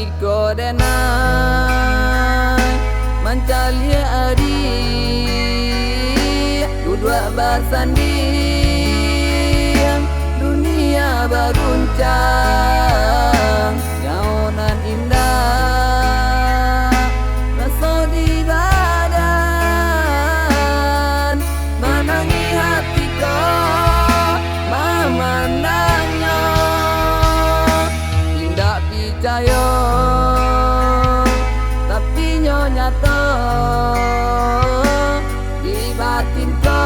iko denai mancalia adi dua basandi dunia baguncang nyaunan indah rasa di badan menangi hatiku memandangnya tidak percaya tapi nyata di batinku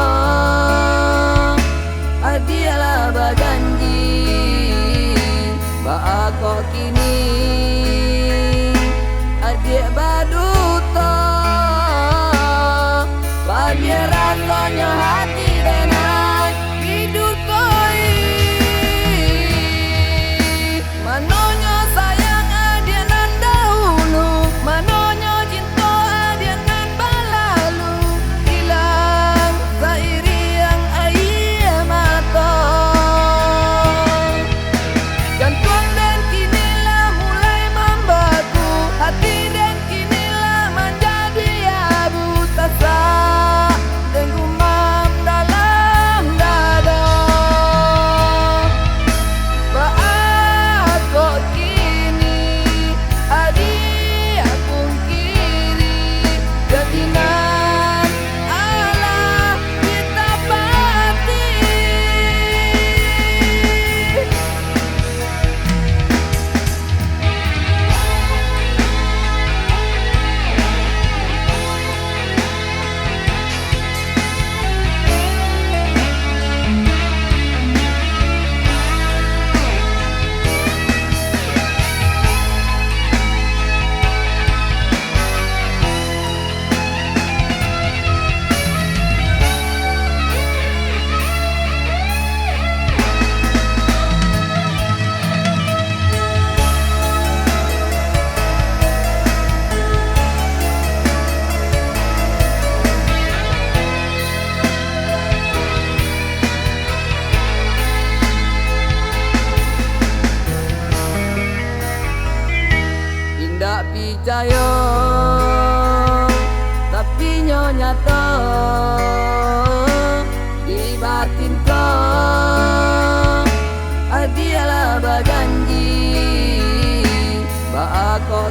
adialah berjanji bahwa kini adik baduto pada rasanya hati denai hidup koi manonya sayang adik nan dahulu manonya cinta adik nan balalu hilang sairi yang air mata jantung dan kinilah mulai membeku hati dan kinilah menjadi abu tasa dan gumam dalam dada aku kini adik aku kiri jadinan Allah kita pati. Tidak percaya tapi nyata di batinku adialah berjanji bahwa